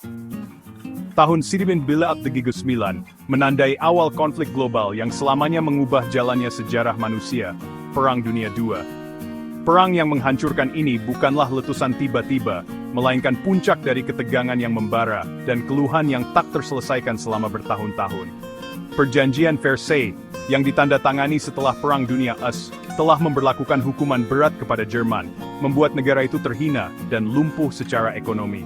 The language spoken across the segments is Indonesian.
Tahun 1939 menandai awal konflik global yang selamanya mengubah jalannya sejarah manusia, Perang Dunia II. Perang yang menghancurkan ini bukanlah letusan tiba-tiba, melainkan puncak dari ketegangan yang membara dan keluhan yang tak terselesaikan selama bertahun-tahun. Perjanjian Versailles, yang ditandatangani setelah Perang Dunia I, telah memberlakukan hukuman berat kepada Jerman, membuat negara itu terhina dan lumpuh secara ekonomi.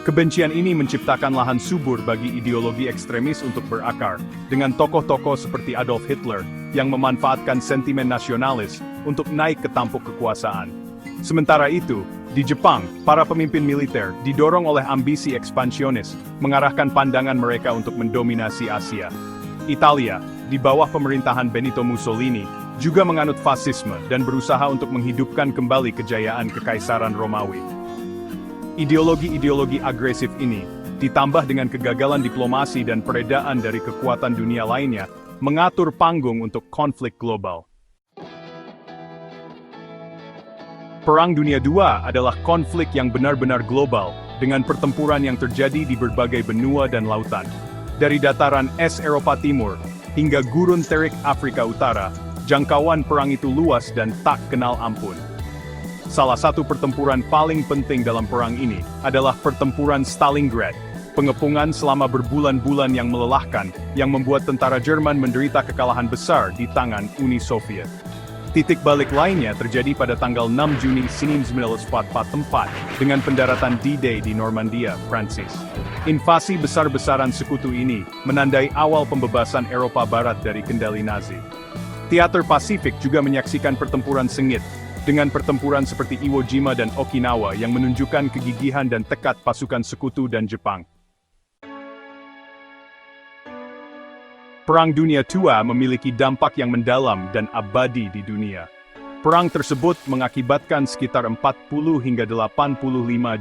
Kebencian ini menciptakan lahan subur bagi ideologi ekstremis untuk berakar, dengan tokoh-tokoh seperti Adolf Hitler yang memanfaatkan sentimen nasionalis untuk naik ke tampuk kekuasaan. Sementara itu, di Jepang, para pemimpin militer didorong oleh ambisi ekspansionis, mengarahkan pandangan mereka untuk mendominasi Asia. Italia, di bawah pemerintahan Benito Mussolini, juga menganut fasisme dan berusaha untuk menghidupkan kembali kejayaan Kekaisaran Romawi. Ideologi-ideologi agresif ini, ditambah dengan kegagalan diplomasi dan peredaan dari kekuatan dunia lainnya, mengatur panggung untuk konflik global. Perang Dunia II adalah konflik yang benar-benar global, dengan pertempuran yang terjadi di berbagai benua dan lautan. Dari dataran es Eropa Timur, hingga gurun terik Afrika Utara, jangkauan perang itu luas dan tak kenal ampun. Salah satu pertempuran paling penting dalam perang ini adalah pertempuran Stalingrad, pengepungan selama berbulan-bulan yang melelahkan, yang membuat tentara Jerman menderita kekalahan besar di tangan Uni Soviet. Titik balik lainnya terjadi pada tanggal 6 Juni 1944 dengan pendaratan D-Day di Normandia, Prancis. Invasi besar-besaran sekutu ini menandai awal pembebasan Eropa Barat dari kendali Nazi. Teater Pasifik juga menyaksikan pertempuran sengit, dengan pertempuran seperti Iwo Jima dan Okinawa yang menunjukkan kegigihan dan tekad pasukan sekutu dan Jepang. Perang Dunia II memiliki dampak yang mendalam dan abadi di dunia. Perang tersebut mengakibatkan sekitar 40 hingga 85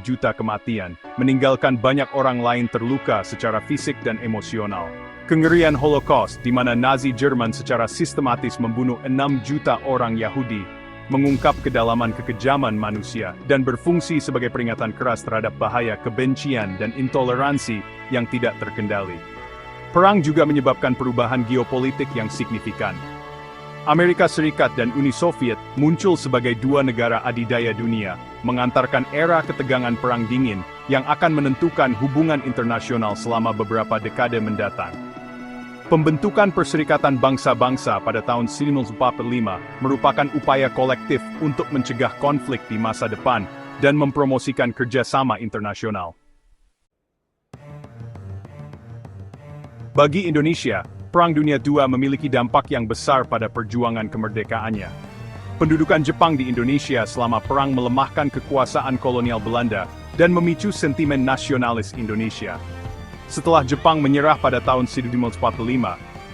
juta kematian, meninggalkan banyak orang lain terluka secara fisik dan emosional. Kengerian Holocaust, di mana Nazi Jerman secara sistematis membunuh 6 juta orang Yahudi, mengungkap kedalaman kekejaman manusia dan berfungsi sebagai peringatan keras terhadap bahaya kebencian dan intoleransi yang tidak terkendali. Perang juga menyebabkan perubahan geopolitik yang signifikan. Amerika Serikat dan Uni Soviet muncul sebagai dua negara adidaya dunia, mengantarkan era ketegangan Perang Dingin yang akan menentukan hubungan internasional selama beberapa dekade mendatang. Pembentukan Perserikatan Bangsa-Bangsa pada tahun 1945 merupakan upaya kolektif untuk mencegah konflik di masa depan dan mempromosikan kerjasama internasional. Bagi Indonesia, Perang Dunia II memiliki dampak yang besar pada perjuangan kemerdekaannya. Pendudukan Jepang di Indonesia selama perang melemahkan kekuasaan kolonial Belanda dan memicu sentimen nasionalis Indonesia. Setelah Jepang menyerah pada tahun 1945,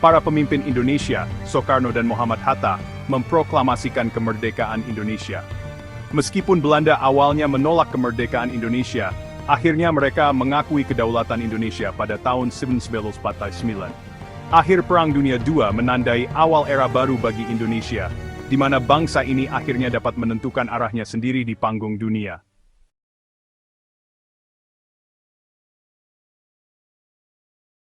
para pemimpin Indonesia, Soekarno dan Muhammad Hatta, memproklamasikan kemerdekaan Indonesia. Meskipun Belanda awalnya menolak kemerdekaan Indonesia, akhirnya mereka mengakui kedaulatan Indonesia pada tahun 1949. Akhir Perang Dunia II menandai awal era baru bagi Indonesia, di mana bangsa ini akhirnya dapat menentukan arahnya sendiri di panggung dunia.